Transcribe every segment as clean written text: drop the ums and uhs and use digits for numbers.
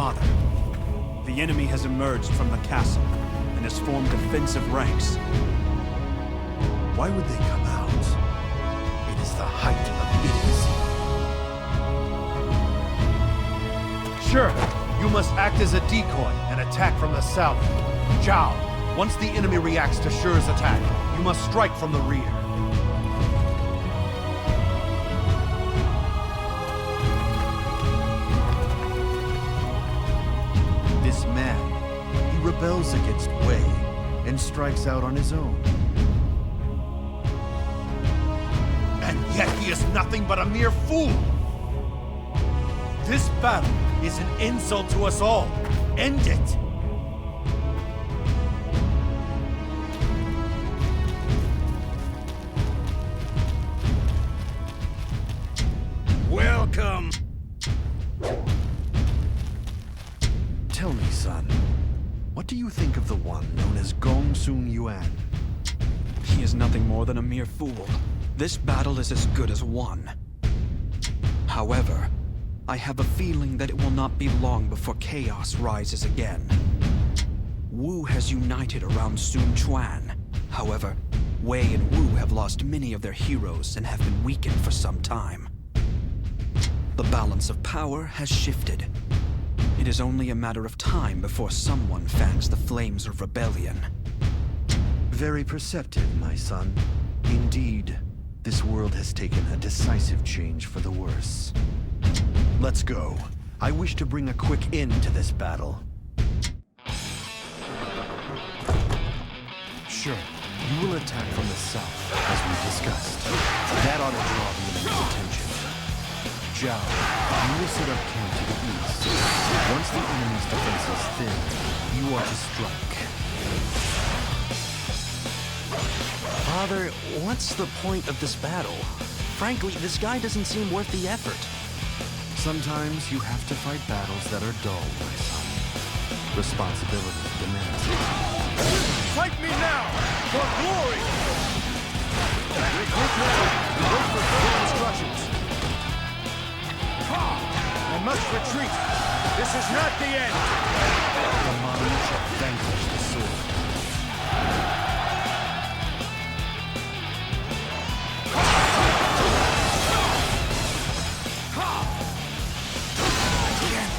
Father, the enemy has emerged from the castle and has formed defensive ranks. Why would they come out? It is the height of idiocy. Sure, you must act as a decoy and attack from the south. Zhao, once the enemy reacts to Shi's attack, you must strike from the rear. This man, he rebels against Wei and strikes out on his own. And yet he is nothing but a mere fool! This battle is an insult to us all. End it! Welcome! Tell me, son, what do you think of the one known as Gong Sun Yuan? He is nothing more than a mere fool. This battle is as good as won. However, I have a feeling that it will not be long before chaos rises again. Wu has united around Sun Quan. However, Wei and Wu have lost many of their heroes and have been weakened for some time. The balance of power has shifted. It is only a matter of time before someone fans the flames of rebellion. Very perceptive, my son. Indeed, this world has taken a decisive change for the worse. Let's go. I wish to bring a quick end to this battle. Sure, you will attack from the south, as we discussed. That ought to draw the enemy's attention. Zhao, you will set up camp to the east. Once the enemy's defense is thin, you are to strike. Father, what's the point of this battle? Frankly, this guy doesn't seem worth the effort. Sometimes you have to fight battles that are dull, my son. Responsibility demands it. Fight me now! For glory! Regroup now! Wait for further instructions. I must retreat! This is not the end! The mind shall vanquish the sword.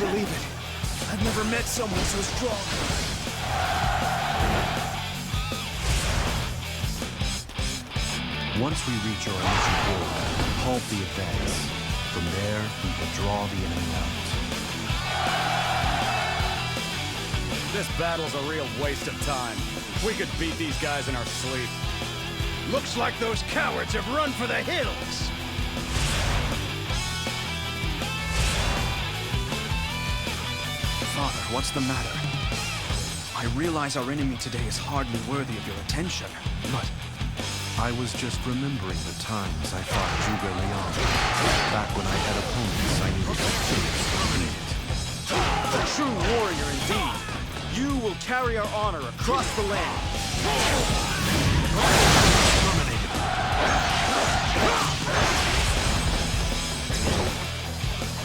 Believe it. I've never met someone so strong. Once we reach our initial goal, halt the advance. From there, we will draw the enemy out. This battle's a real waste of time. We could beat these guys in our sleep. Looks like those cowards have run for the hills. Father, what's the matter? I realize our enemy today is hardly worthy of your attention, but... I was just remembering the times I fought Zhuge Liang. Back when I had opponents I needed to face and A true warrior indeed. You will carry our honor across the land.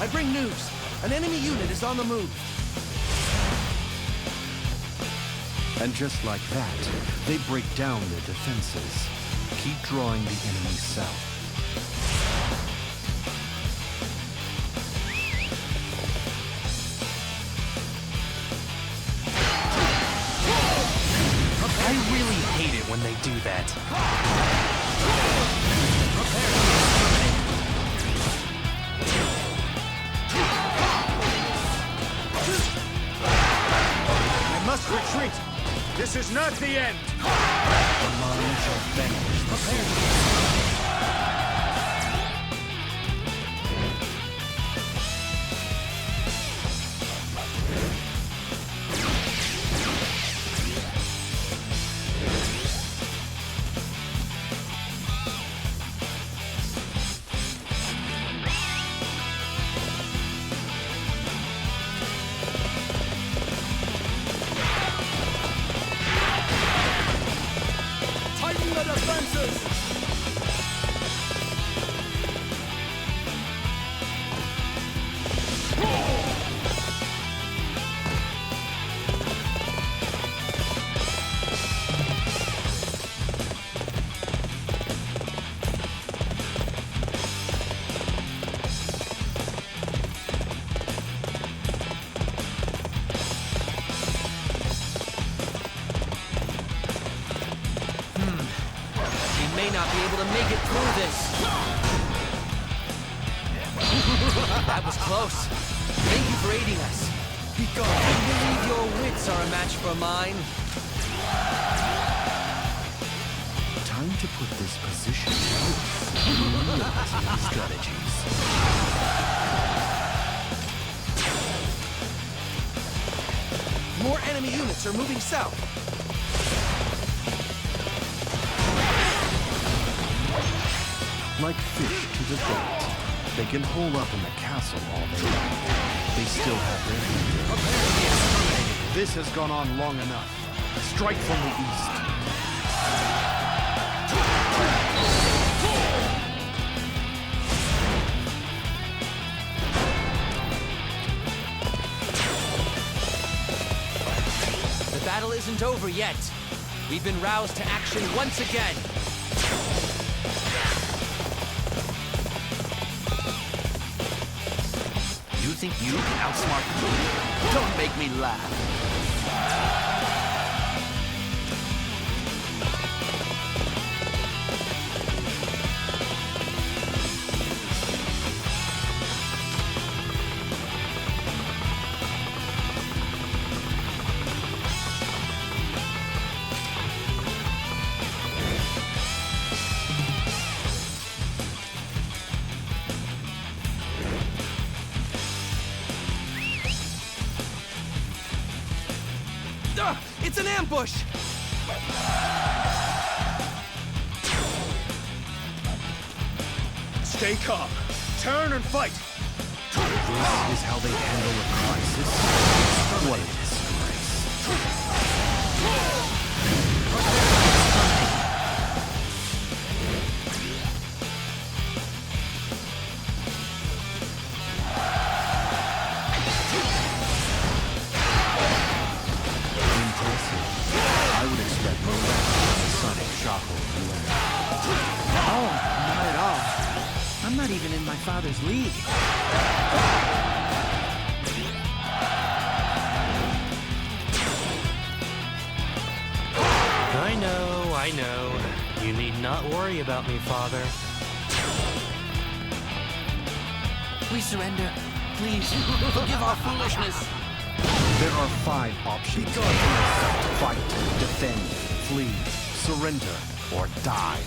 I bring news. An enemy unit is on the move. And just like that, they break down their defenses. Keep drawing the enemy south. I really hate it when they do that. I must retreat. This is not the end. The mind shall vanquish the sword. Tighten the defenses! That was close. Thank you for aiding us. Be gone. I believe your wits are a match for mine. Time to put this position to use. Realizing the strategies. More enemy units are moving south. Like fish to the bait. They can hole up in the castle all day long. They still have their leader. Prepare to be exterminated. This has gone on long enough. Strike from the east. The battle isn't over yet. We've been roused to action once again. You think you can outsmart me? Don't make me laugh. It's an ambush! Stay calm. Turn and fight. This is how they handle a crisis. What a disgrace. Impressive. I would expect more than a sonic shock over you. Oh, not at all. I'm not even in my father's league. I know. You need not worry about me, Father. We surrender. Please, forgive our foolishness. There are 5 options. Fight, defend, flee, surrender, or die.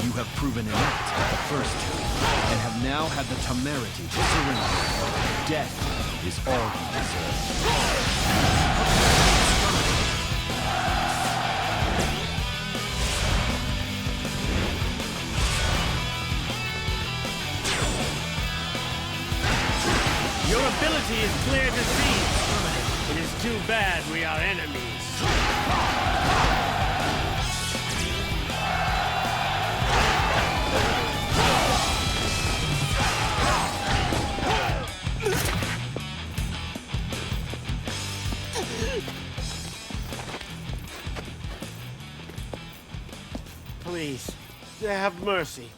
You have proven inept at the first 2, and have now had the temerity to surrender. Death is all you deserve. Your ability is clear to see. It is too bad we are enemies. Please, have mercy.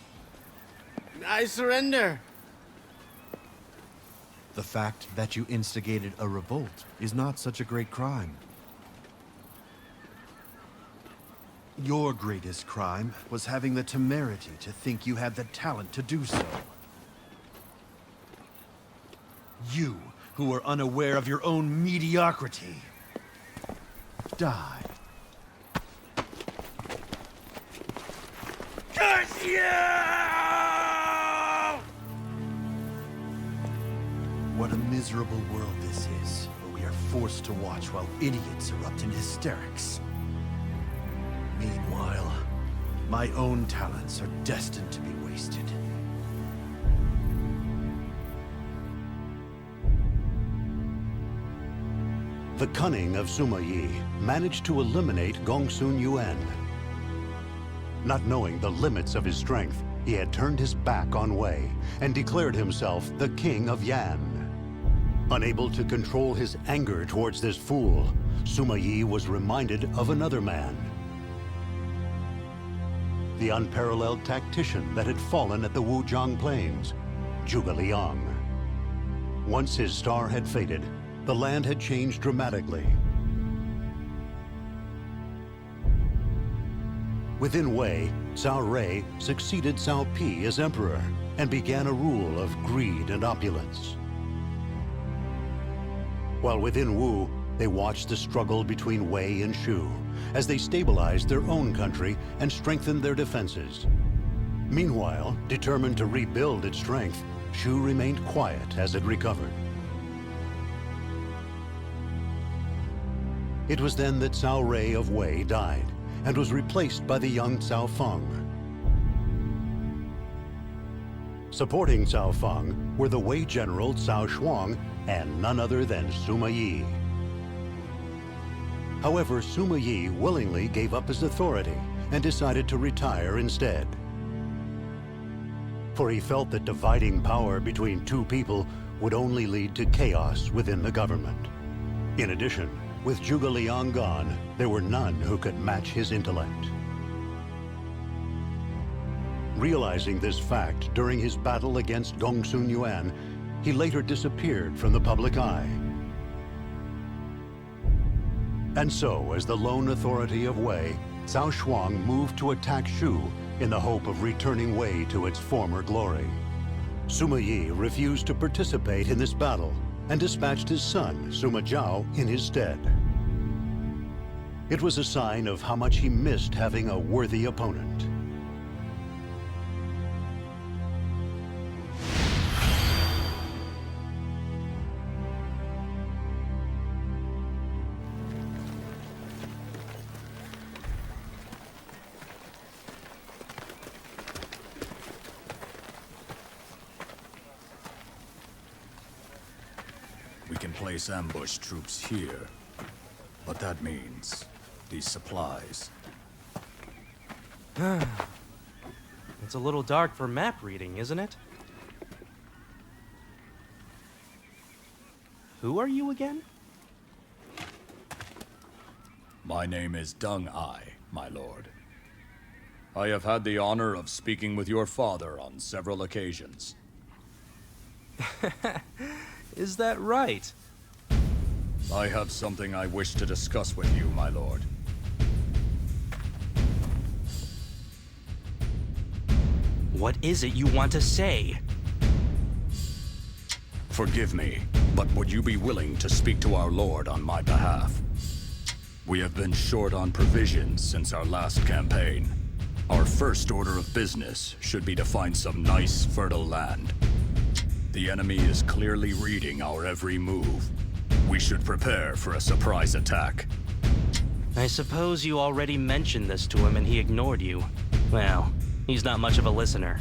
I surrender. The fact that you instigated a revolt is not such a great crime. Your greatest crime was having the temerity to think you had the talent to do so. You, who were unaware of your own mediocrity. Die. Curse you! What a miserable world this is, where we are forced to watch while idiots erupt in hysterics. Meanwhile, my own talents are destined to be wasted. The cunning of Sima Yi managed to eliminate Gongsun Yuan. Not knowing the limits of his strength, he had turned his back on Wei and declared himself the king of Yan. Unable to control his anger towards this fool, Sima Yi was reminded of another man. The unparalleled tactician that had fallen at the Wujiang Plains, Zhuge Liang. Once his star had faded, the land had changed dramatically. Within Wei, Cao Rui succeeded Cao Pi as emperor and began a rule of greed and opulence. While within Wu, they watched the struggle between Wei and Shu as they stabilized their own country and strengthened their defenses. Meanwhile, determined to rebuild its strength, Shu remained quiet as it recovered. It was then that Cao Rui of Wei died and was replaced by the young Cao Feng. Supporting Cao Feng were the Wei general Cao Shuang and none other than Sima Yi. However, Sima Yi willingly gave up his authority and decided to retire instead. For he felt that dividing power between two people would only lead to chaos within the government. In addition, with Zhuge Liang gone, there were none who could match his intellect. Realizing this fact during his battle against Gongsun Yuan, he later disappeared from the public eye. And so, as the lone authority of Wei, Cao Shuang moved to attack Shu in the hope of returning Wei to its former glory. Sima Yi refused to participate in this battle and dispatched his son, Sima Zhao, in his stead. It was a sign of how much he missed having a worthy opponent. We can place ambush troops here, but that means these supplies. It's a little dark for map reading, isn't it? Who are you again? My name is Deng Ai, my lord. I have had the honor of speaking with your father on several occasions. Is that right? I have something I wish to discuss with you, my lord. What is it you want to say? Forgive me, but would you be willing to speak to our lord on my behalf? We have been short on provisions since our last campaign. Our first order of business should be to find some nice, fertile land. The enemy is clearly reading our every move. We should prepare for a surprise attack. I suppose you already mentioned this to him and he ignored you. Well, he's not much of a listener.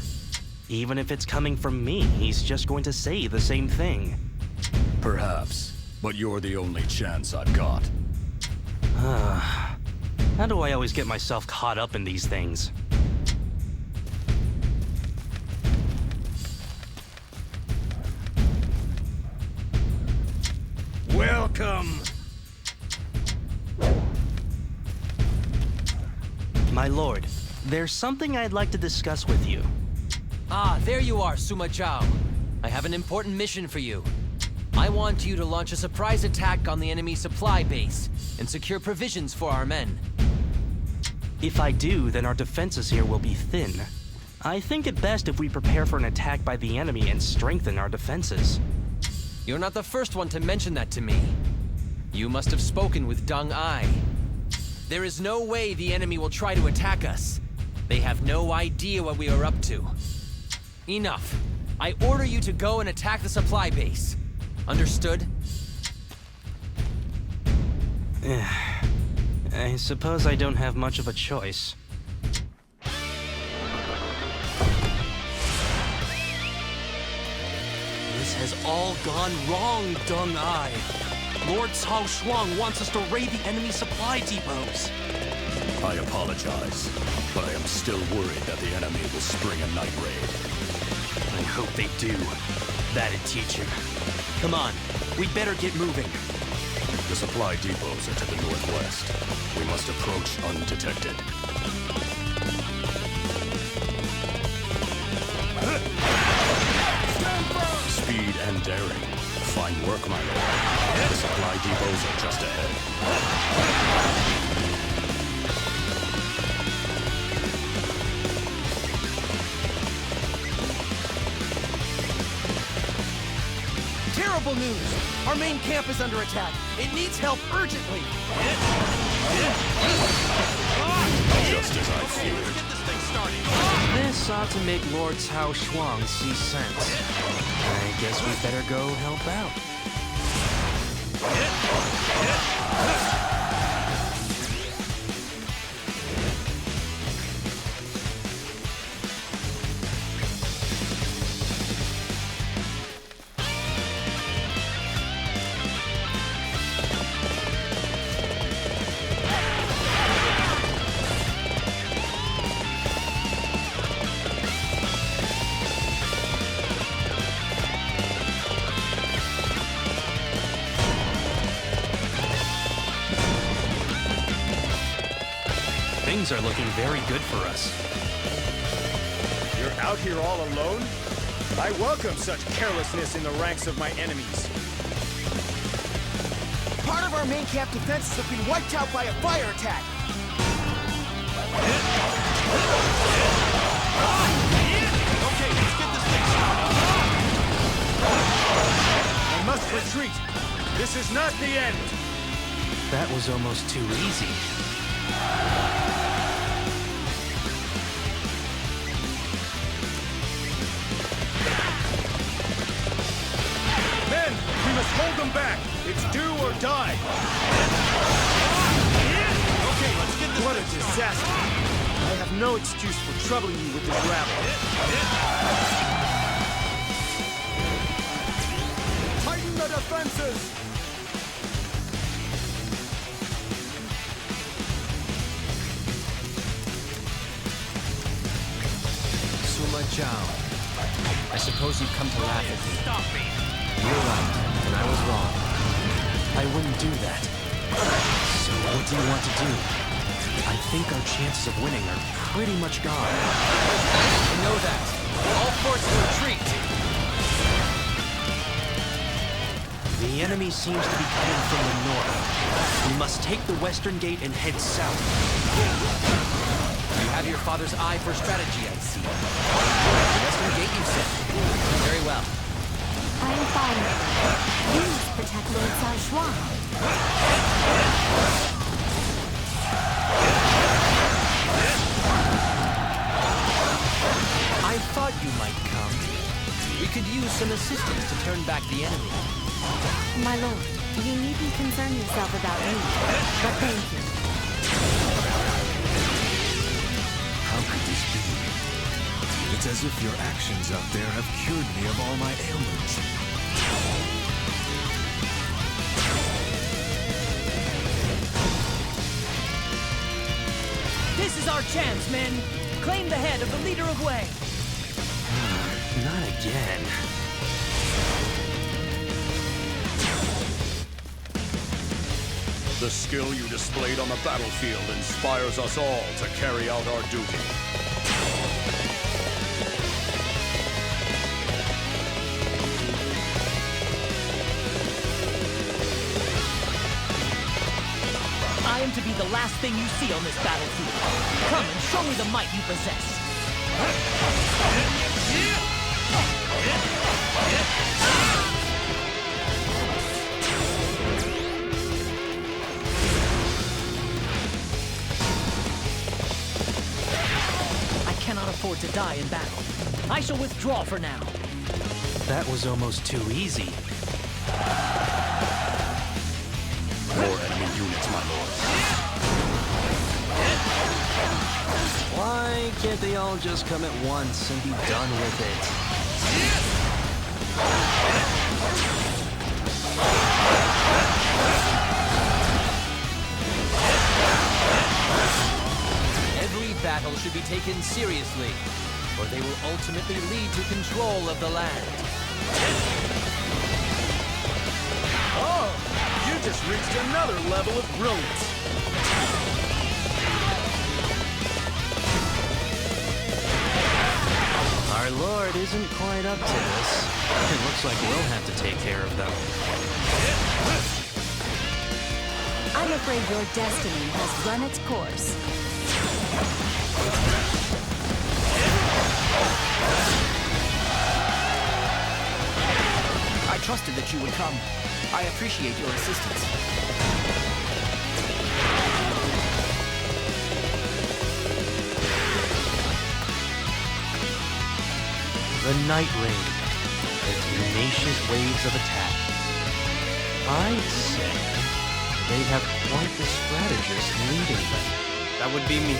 Even if it's coming from me, he's just going to say the same thing. Perhaps, but you're the only chance I've got. How do I always get myself caught up in these things? Welcome! My lord, there's something I'd like to discuss with you. Ah, there you are, Sima Zhao. I have an important mission for you. I want you to launch a surprise attack on the enemy supply base and secure provisions for our men. If I do, then our defenses here will be thin. I think it best if we prepare for an attack by the enemy and strengthen our defenses. You're not the first one to mention that to me. You must have spoken with Deng Ai. There is no way the enemy will try to attack us. They have no idea what we are up to. Enough. I order you to go and attack the supply base. Understood? I suppose I don't have much of a choice. This has all gone wrong, Deng Ai. Lord Cao Shuang wants us to raid the enemy supply depots. I apologize, but I am still worried that the enemy will spring a night raid. I hope they do. That'd teach him. Come on, we'd better get moving. The supply depots are to the northwest. We must approach undetected. Speed and daring. Fine work, my lord. The supply depots are just ahead. Terrible news! Our main camp is under attack. It needs help urgently. Just as I feared. Get this thing started. This ought to make Lord Cao Shuang see sense. I guess we better go help out. Things are looking very good for us. You're out here all alone? I welcome such carelessness in the ranks of my enemies. Part of our main camp defenses have been wiped out by a fire attack. Okay, let's get this thing started. I must retreat. This is not the end. That was almost too easy. Men, we must hold them back. It's do or die. Okay, let's get this. What a disaster. I have no excuse for troubling you with this rabble. Tighten the defenses! I suppose you've come to laugh at me. Stop me! You're right, and I was wrong. I wouldn't do that. So what do you want to do? I think our chances of winning are pretty much gone. I know that. All forces retreat! The enemy seems to be coming from the north. We must take the western gate and head south. You have your father's eye for strategy, I see. The western gate, you said. Very well. I am following. You must protect Lord Cao Shuang. I thought you might come. We could use some assistance to turn back the enemy. My lord, you needn't concern yourself about me, but thank you. How could this be? It's as if your actions out there have cured me of all my ailments. This is our chance, men. Claim the head of the leader of Wei. Not again. The skill you displayed on the battlefield inspires us all to carry out our duty. I am to be the last thing you see on this battlefield. Come and show me the might you possess. I cannot afford to die in battle. I shall withdraw for now. That was almost too easy. More enemy units, my lord. Why can't they all just come at once and be done with it? Every battle should be taken seriously, or they will ultimately lead to control of the land. Oh, you just reached another level of brilliance. Our lord isn't quite up to this. It looks like we'll have to take care of them. I'm afraid your destiny has run its course. I trusted that you would come. I appreciate your assistance. The Night Raid. The tenacious waves of attack. I'd say they have quite the strategist leading them. That would be me.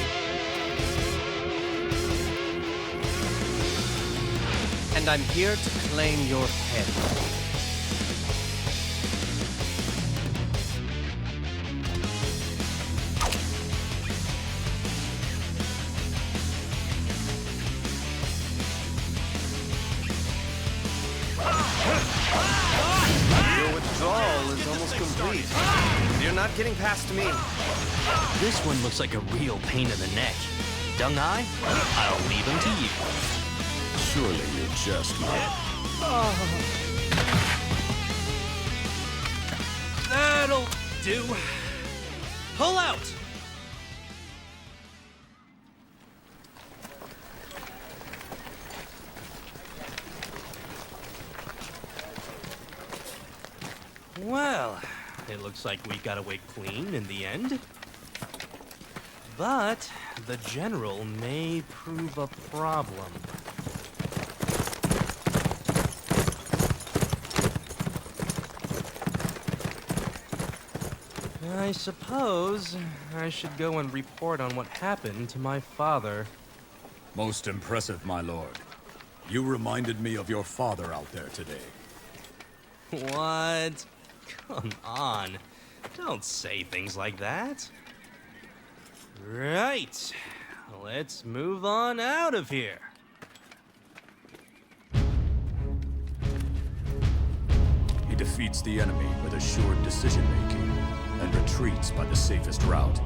And I'm here to claim your head. Your withdrawal is almost complete. You're not getting past me. This one looks like a real pain in the neck. Dung Eye, I'll leave him to you. Surely you jest not. That'll do. Pull out! Well, it looks like we got away clean in the end. But the general may prove a problem. I suppose I should go and report on what happened to my father. Most impressive, my lord. You reminded me of your father out there today. What? Come on. Don't say things like that. Right. Let's move on out of here. He defeats the enemy with assured decision-making and retreats by the safest route.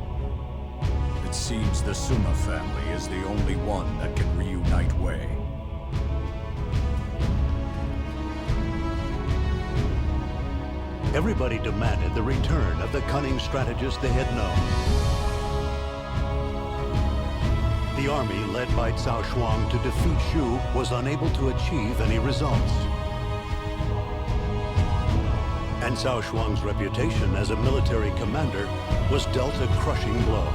It seems the Suma family is the only one that can reunite Wei. Everybody demanded the return of the cunning strategist they had known. The army led by Cao Shuang to defeat Shu was unable to achieve any results. And Cao Shuang's reputation as a military commander was dealt a crushing blow.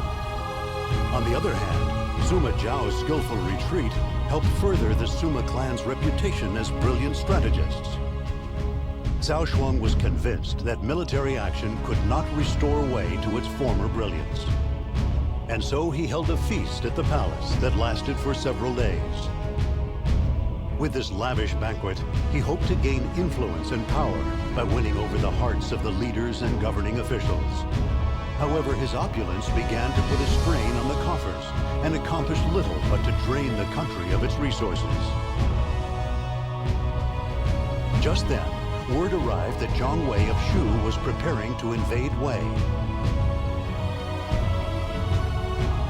On the other hand, Sima Zhao's skillful retreat helped further the Sima clan's reputation as brilliant strategists. Cao Shuang was convinced that military action could not restore Wei to its former brilliance. And so he held a feast at the palace that lasted for several days. With this lavish banquet, he hoped to gain influence and power by winning over the hearts of the leaders and governing officials. However, his opulence began to put a strain on the coffers and accomplished little but to drain the country of its resources. Just then, word arrived that Zhang Wei of Shu was preparing to invade Wei.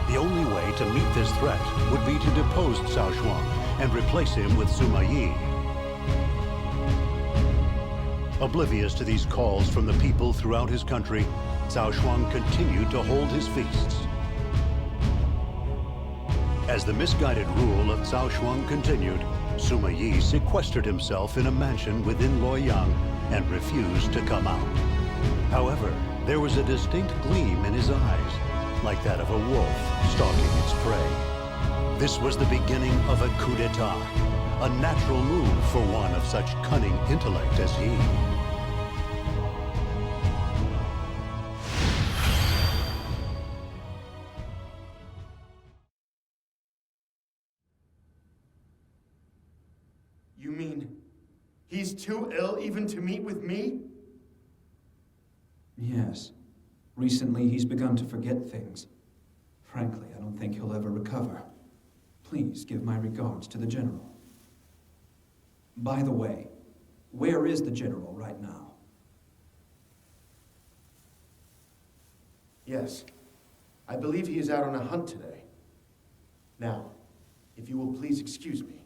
The only way to meet this threat would be to depose Cao Shuang and replace him with Sima Yi. Oblivious to these calls from the people throughout his country, Cao Shuang continued to hold his feasts. As the misguided rule of Cao Shuang continued, Sima Yi sequestered himself in a mansion within Luoyang and refused to come out. However, there was a distinct gleam in his eyes, like that of a wolf stalking its prey. This was the beginning of a coup d'etat, a natural move for one of such cunning intellect as he. You mean he's too ill even to meet with me? Yes. Recently, he's begun to forget things. Frankly, I don't think he'll ever recover. Please give my regards to the General. By the way, where is the General right now? Yes. I believe he is out on a hunt today. Now, if you will please excuse me.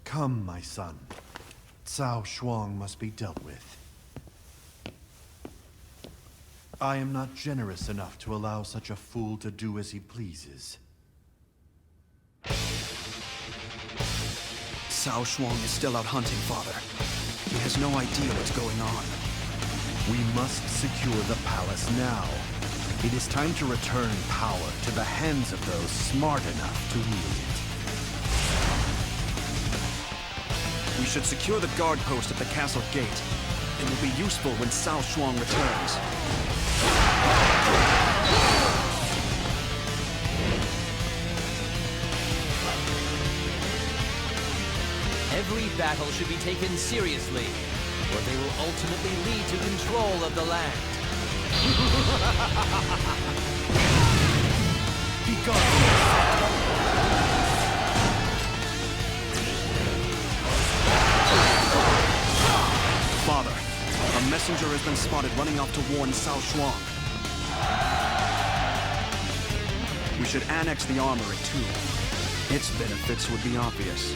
Come, my son. Cao Shuang must be dealt with. I am not generous enough to allow such a fool to do as he pleases. Cao Shuang is still out hunting, Father. He has no idea what's going on. We must secure the palace now. It is time to return power to the hands of those smart enough to wield it. We should secure the guard post at the castle gate. It will be useful when Cao Shuang returns. Every battle should be taken seriously, or they will ultimately lead to control of the land. Be gone! Father, a messenger has been spotted running off to warn Cao Shuang. We should annex the armory too. Its benefits would be obvious.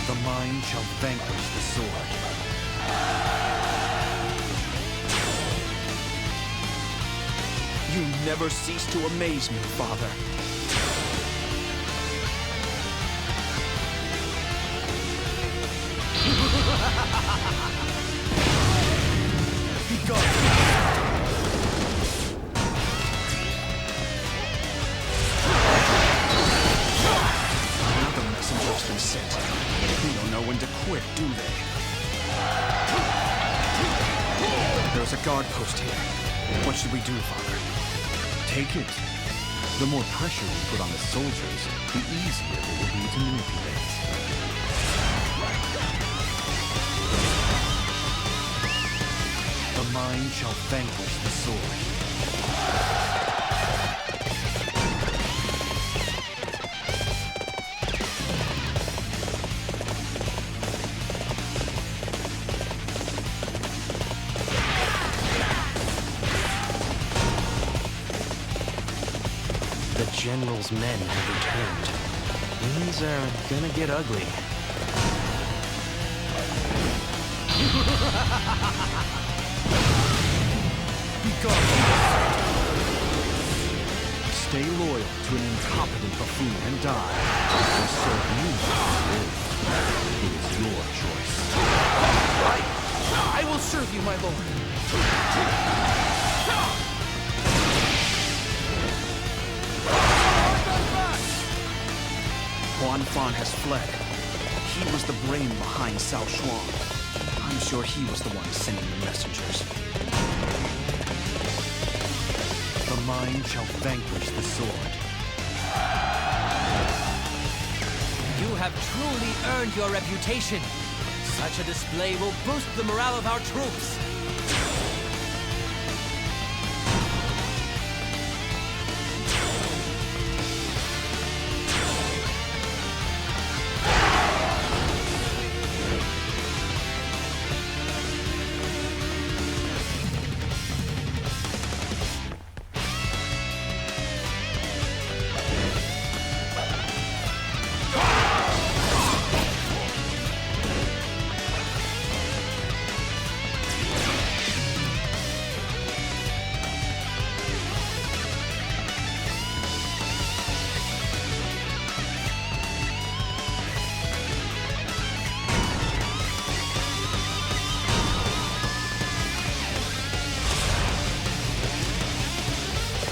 The mind shall vanquish the sword. You never cease to amaze me, Father. Be gone! Another messenger's been sent. They don't know when to quit, do they? There's a guard post here. What should we do, Father? Take it. The more pressure we put on the soldiers, the easier they will be to manipulate. The mind shall vanquish the sword. The general's men have returned. Things are gonna get ugly. Be gone! Stay loyal to an incompetent buffoon and die, or serve me. It is your choice. I will serve you, my lord. Huan Fan has fled. He was the brain behind Cao Shuang. I'm sure he was the one sending the messengers. The mind shall vanquish the sword. You have truly earned your reputation. Such a display will boost the morale of our troops.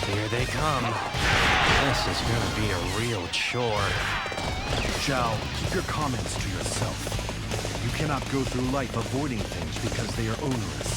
Here they come. This is gonna be a real chore. Zhao, keep your comments to yourself. You cannot go through life avoiding things because they are onerous.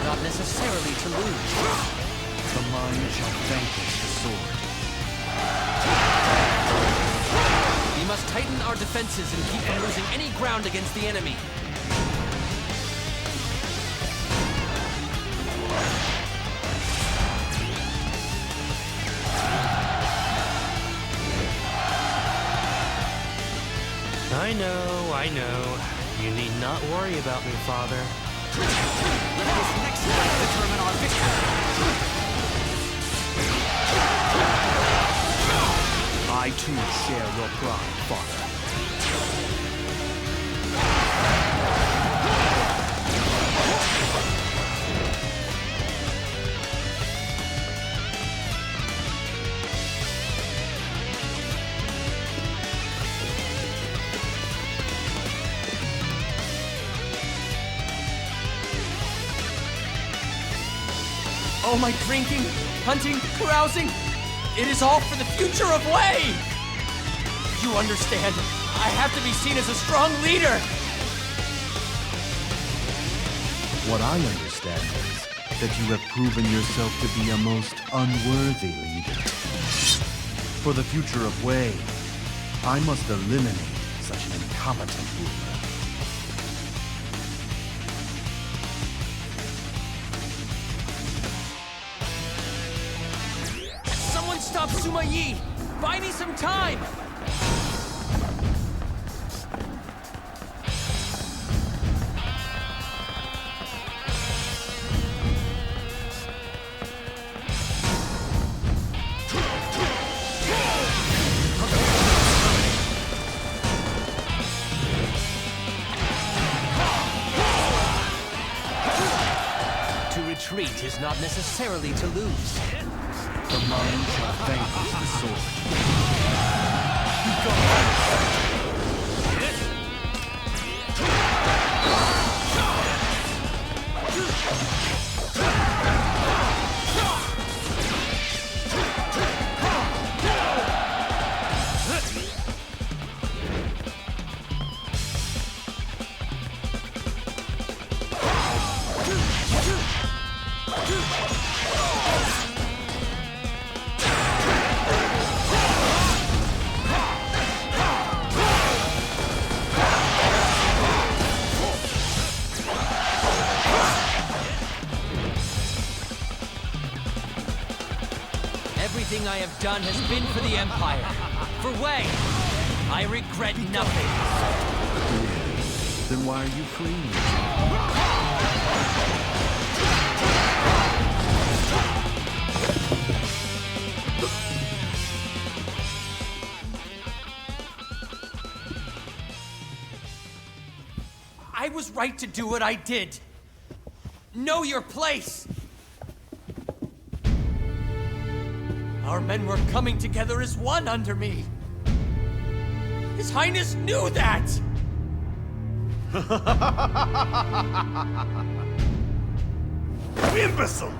Not necessarily to lose. The mind shall vanquish the sword. We must must tighten our defenses and keep from losing any ground against the enemy. I know. You need not worry about me, Father. Let this next fight determine our victory. I too share your pride, Father. All my drinking, hunting, carousing, it is all for the future of Wei! You understand, I have to be seen as a strong leader! What I understand is that you have proven yourself to be a most unworthy leader. For the future of Wei, I must eliminate such an incompetent ruler. Stop Suma Yi! Buy me some time! To retreat is not necessarily to lose. The mind shall vanquish the sword. Everything I have done has been for the Empire. For Wei, I regret nothing. Then why are you fleeing? I was right to do what I did. Know your place. Our men were coming together as one under me. His Highness knew that! You imbecile!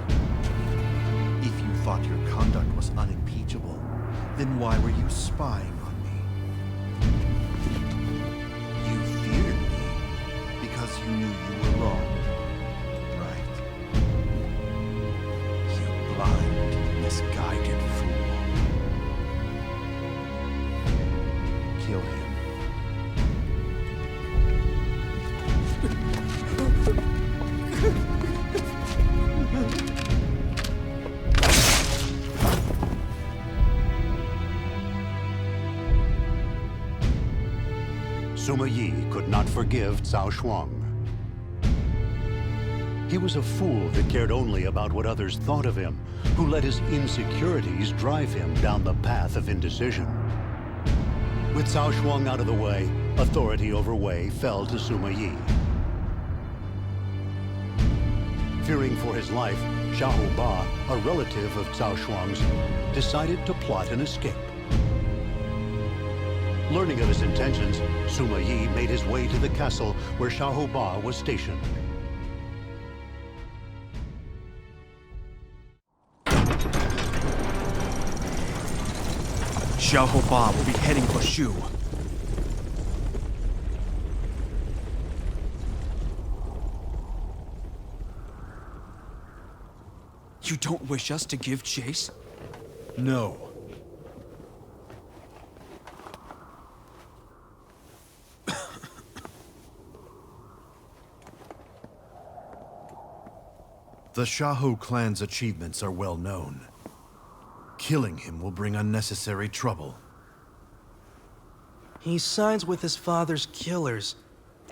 If you thought your conduct was unimpeachable, then why were you spying on me? You feared me because you knew you were wrong, right? You blind, misguided fool. Kill him. Suma Yi could not forgive Cao Shuang. He was a fool that cared only about what others thought of him, who let his insecurities drive him down the path of indecision. With Cao Shuang out of the way, authority over Wei fell to Suma Yi. Fearing for his life, Xiahou Ba, a relative of Cao Shuang's, decided to plot an escape. Learning of his intentions, Suma Yi made his way to the castle where Xiahou Ba was stationed. Xiahou Ba will be heading for Shu. You don't wish us to give chase? No. The Shaho clan's achievements are well known. Killing him will bring unnecessary trouble. He sides with his father's killers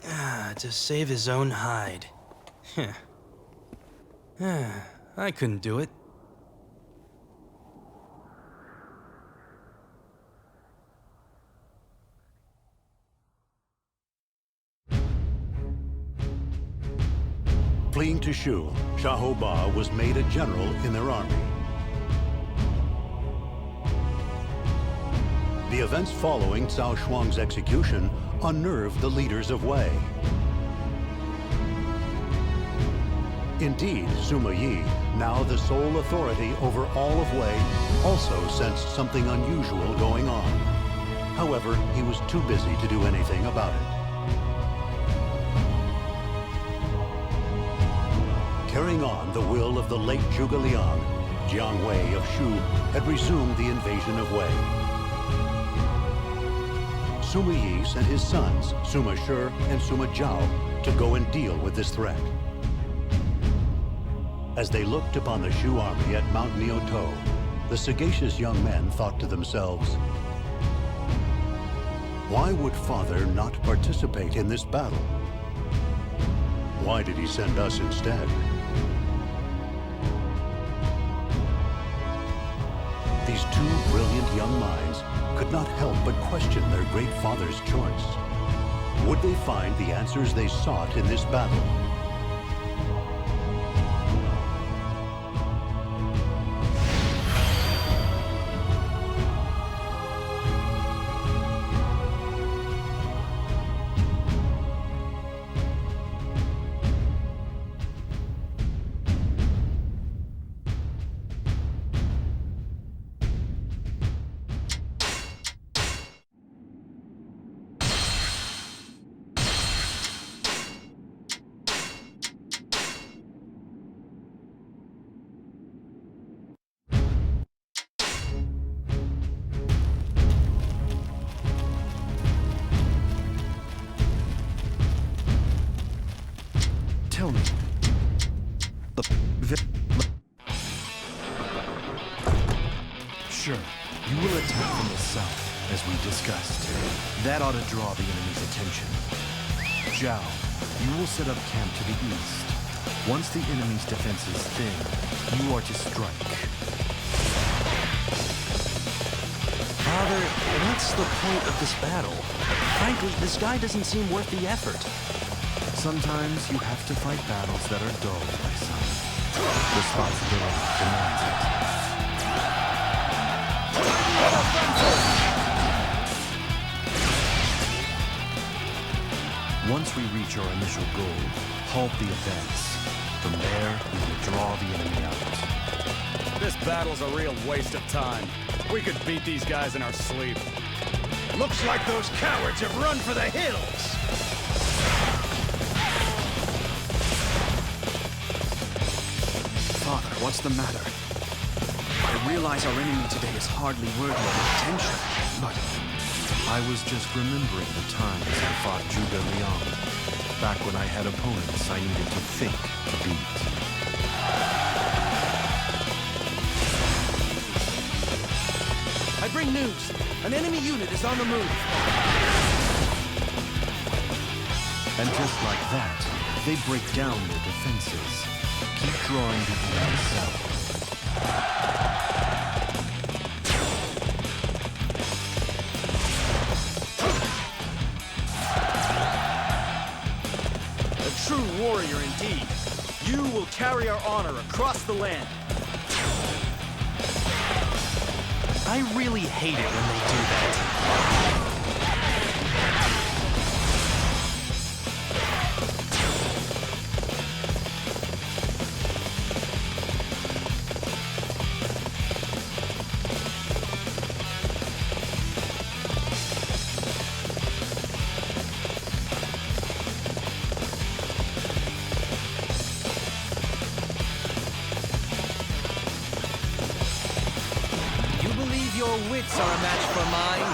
to save his own hide. I couldn't do it. Fleeing to Shu, Shaho Ba was made a general in their army. The events following Cao Shuang's execution unnerved the leaders of Wei. Indeed, Sima Yi, now the sole authority over all of Wei, also sensed something unusual going on. However, he was too busy to do anything about it. Carrying on the will of the late Zhuge Liang, Jiang Wei of Shu had resumed the invasion of Wei. Sima Yi sent his sons, Sima Shi and Sima Zhao, to go and deal with this threat. As they looked upon the Shu army at Mount Niutou, the sagacious young men thought to themselves, why would Father not participate in this battle? Why did he send us instead? These two brilliant young minds could not help but question their great father's choice. Would they find the answers they sought in this battle? Tell me. Sure, you will attack from the south, as we discussed. That ought to draw the enemy's attention. Zhao, you will set up camp to the east. Once the enemy's defense is thin, you are to strike. Father, what's the point of this battle? Frankly, this guy doesn't seem worth the effort. Sometimes you have to fight battles that are dull, my son. Responsibility demands it. Once we reach our initial goal, halt the events. From there, we will draw the enemy out. This battle's a real waste of time. We could beat these guys in our sleep. Looks like those cowards have run for the hills! Father, what's the matter? I realize our enemy today is hardly worthy of attention, but I was just remembering the times I fought Zhuge Liang. Back when I had opponents I needed to think to beat. I bring news. An enemy unit is on the move. And just like that, they break down their defenses. Keep drawing the enemy south. A true warrior indeed. You will carry our honor across the land. I really hate it when they do that. Your wits are a match for mine.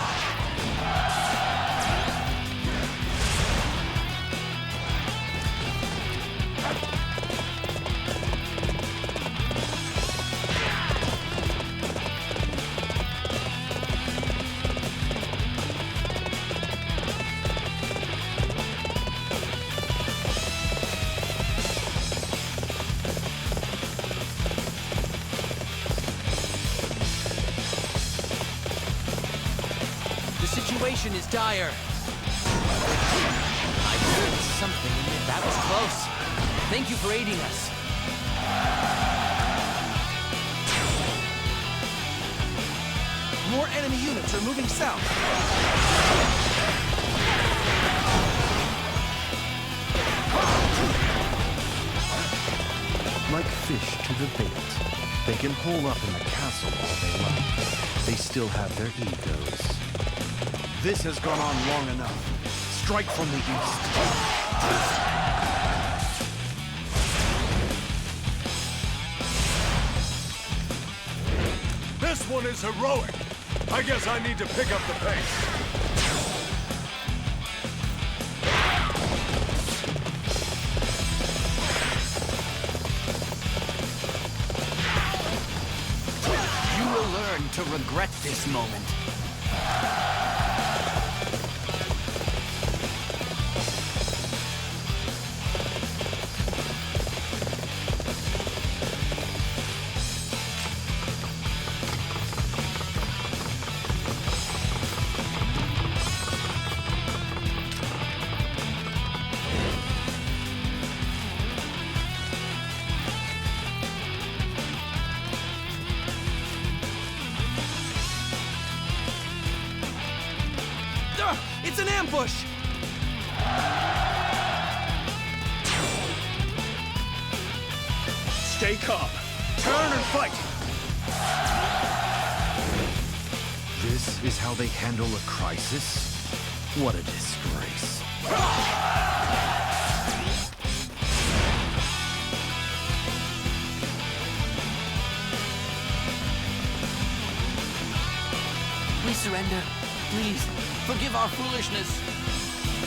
situation is dire. I heard something in there. That was close. Thank you for aiding us. More enemy units are moving south. Like fish to the bait. They can hole up in the castle all they like. They still have their egos. This has gone on long enough. Strike from the east. This one is heroic. I guess I need to pick up the pace. You will learn to regret this moment. It's an ambush! Stay calm. Turn and fight! This is how they handle a crisis? What a disgrace. We surrender. Please, forgive our foolishness.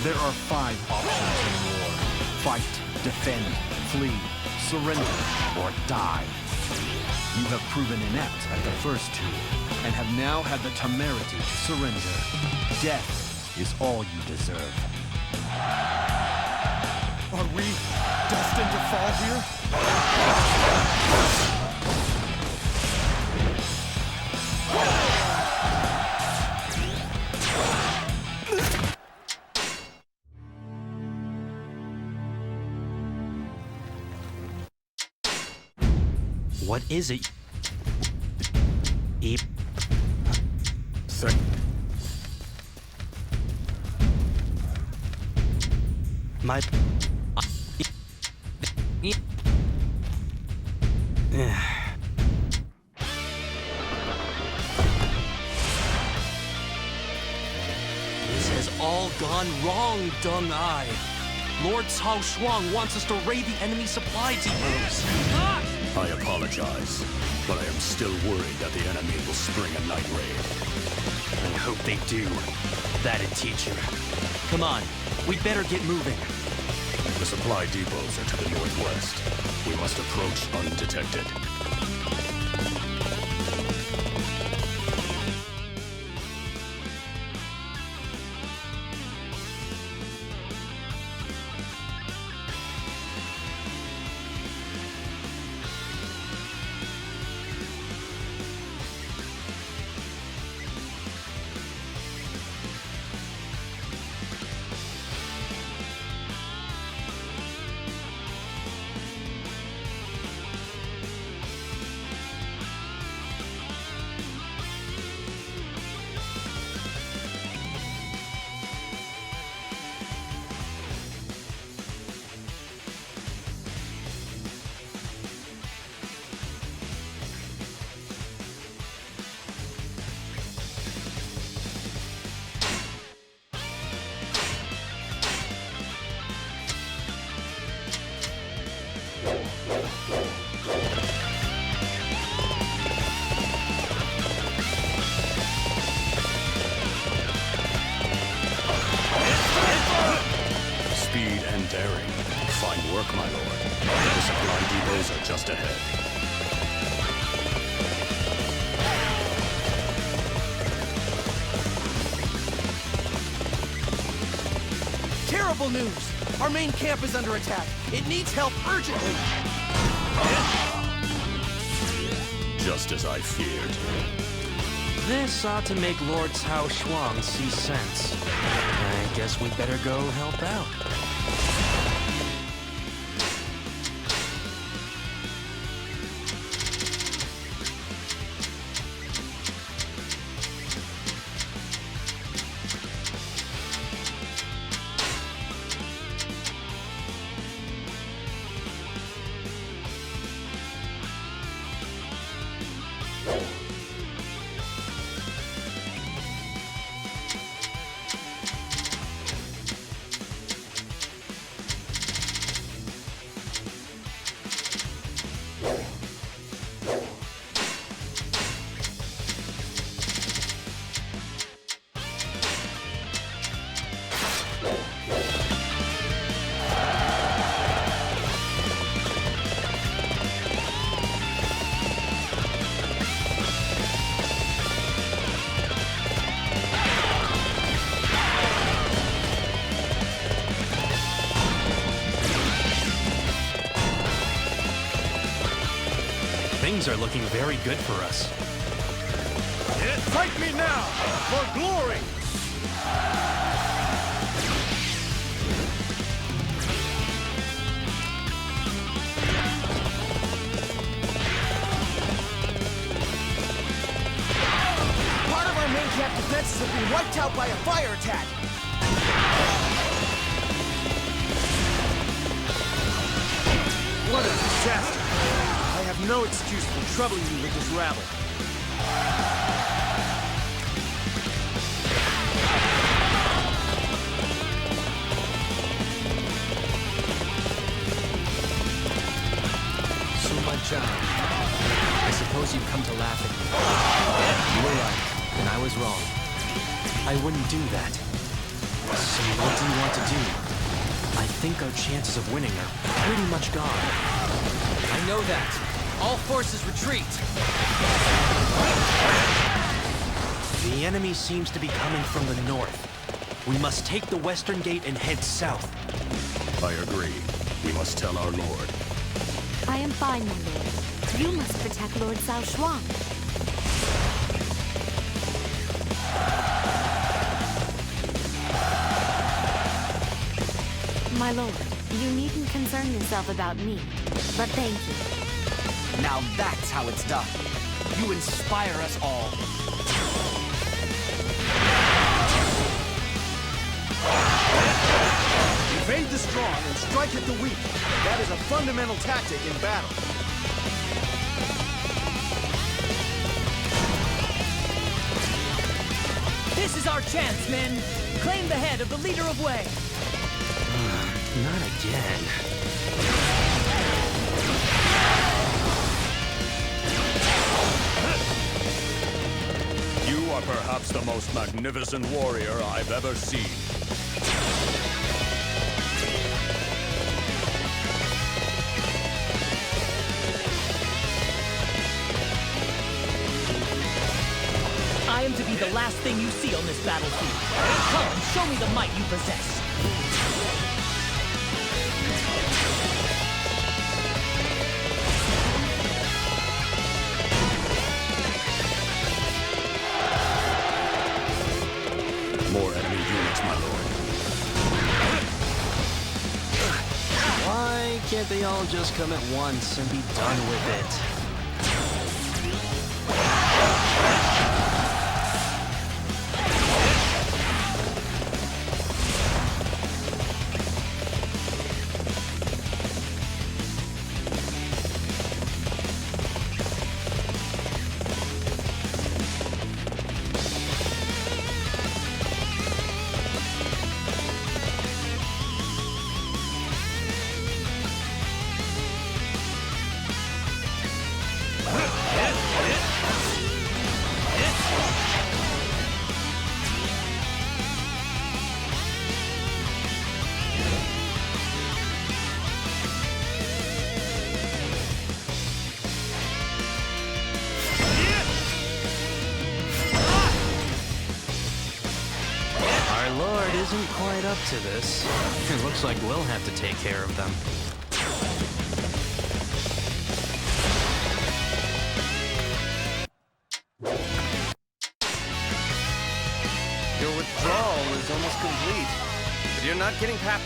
There are 5 options in war. Fight, defend, flee, surrender, or die. You have proven inept at the first 2, and have now had the temerity to surrender. Death is all you deserve. Are we destined to fall here? What is it? My... This has all gone wrong, Dung Ai. Lord Cao Shuang wants us to raid the enemy supply depots. I apologize, but I am still worried that the enemy will spring a night raid. I hope they do. That'd teach you. Come on, we better get moving. The supply depots are to the northwest. We must approach undetected. Speed and daring. Fine work, my lord. The supply depots are just ahead. Terrible news! Our main camp is under attack. It needs help urgently. Just as I feared. This ought to make Lord Cao Shuang see sense. I guess we'd better go help out. Things are looking very good for us. Fight me now, for glory! Part of our main camp defenses have been wiped out by a fire attack. What a disaster! I have no excuse for troubling you with this rabble. I suppose you've come to laugh at me. You were right, and I was wrong. I wouldn't do that. So what do you want to do? I think our chances of winning are pretty much gone. I know that. All forces retreat. The enemy seems to be coming from the north. We must take the western gate and head south. I agree. We must tell our lord. I am fine, my lord. You must protect Lord Cao Shuang. My lord, you needn't concern yourself about me, but thank you. Now that's how it's done. You inspire us all. Evade the strong and strike at the weak. That is a fundamental tactic in battle. This is our chance, men! Claim the head of the leader of Wei! Not again. You are perhaps the most magnificent warrior I've ever seen. I am to be the last thing you see on this battlefield. Come and show me the might you possess. More enemy units, my lord. Why can't they all just come at once and be done with it? Isn't quite up to this. It looks like we'll have to take care of them. You're not getting past...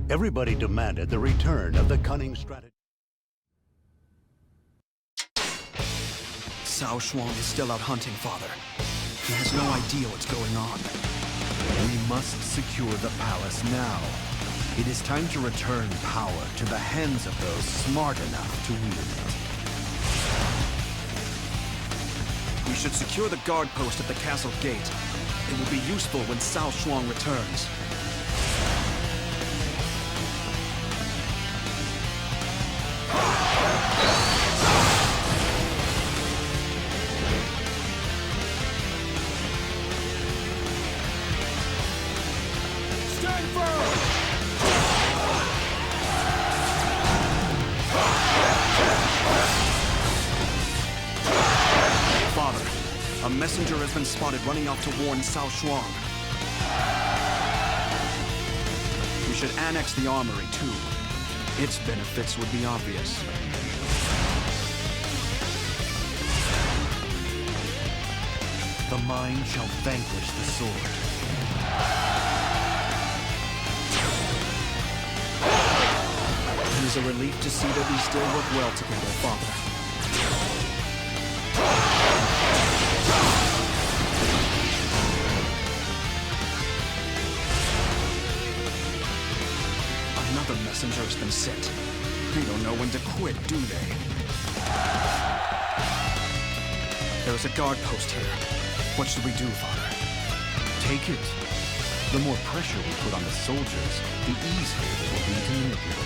Everybody demanded the return of the cunning strategy. Cao Shuang is still out hunting, Father. He has no idea what's going on. We must secure the palace now. It is time to return power to the hands of those smart enough to wield it. We should secure the guard post at the castle gate. It will be useful when Cao Shuang returns. A messenger has been spotted running off to warn Cao Shuang. We should annex the armory, too. Its benefits would be obvious. The mind shall vanquish the sword. It is a relief to see that we still work well together, Father. Another messenger has been sent. They don't know when to quit, do they? There is a guard post here. What should we do, Father? Take it. The more pressure we put on the soldiers, the easier they will be to manipulate.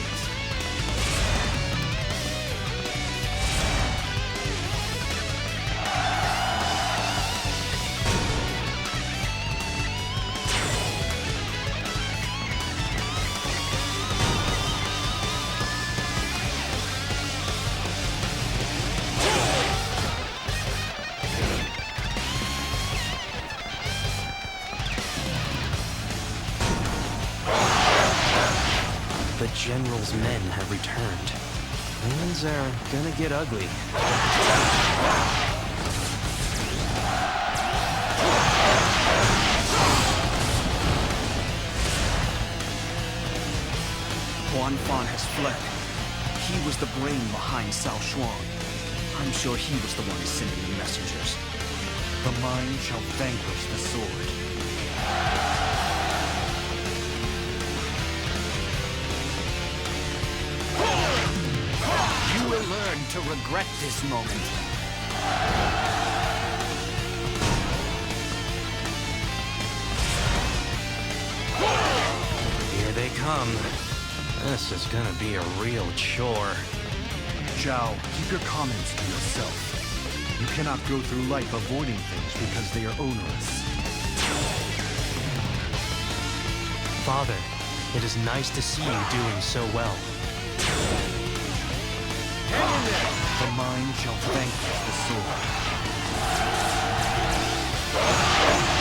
The General's men have returned. Things are gonna get ugly. Huan Fan has fled. He was the brain behind Cao Shuang. I'm sure he was the one sending the messengers. The mind shall vanquish the sword. You will learn to regret this moment. Here they come. This is gonna be a real chore. Zhao, keep your comments to yourself. You cannot go through life avoiding things because they are onerous. Father, it is nice to see you doing so well. The mind shall vanquish the sword.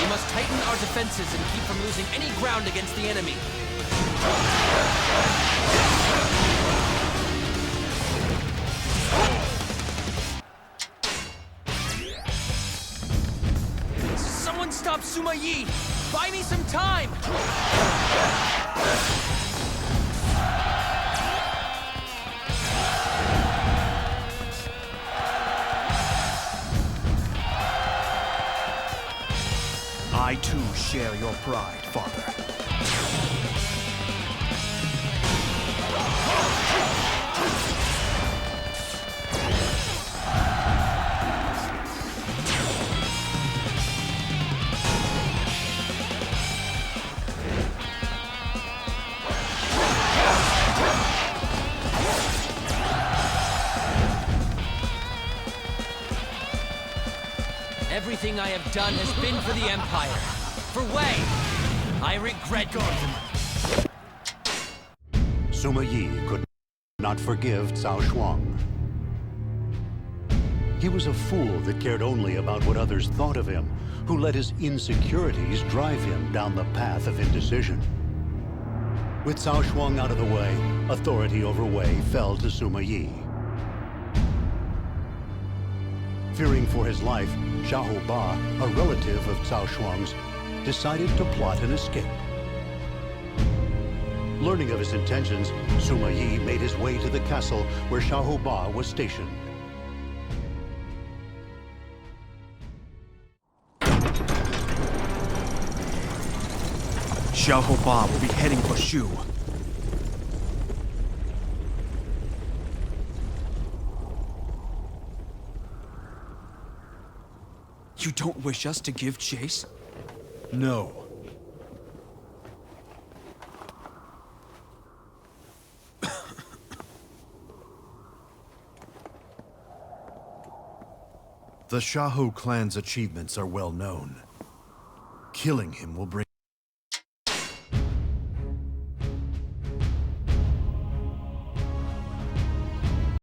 We must tighten our defenses and keep from losing any ground against the enemy. Someone stop Sima Yi! Buy me some time! I too share your pride, Father. Everything I have done has been for the Empire. For Wei, I regret going. Sima Yi could not forgive Cao Shuang. He was a fool that cared only about what others thought of him, who let his insecurities drive him down the path of indecision. With Cao Shuang out of the way, authority over Wei fell to Sima Yi. Fearing for his life, Xiahou Ba, a relative of Cao Shuang's, decided to plot an escape. Learning of his intentions, Sima Yi made his way to the castle where Xiahou Ba was stationed. Xiahou Ba will be heading for Shu. You don't wish us to give chase? No. The Xiahou clan's achievements are well known. Killing him will bring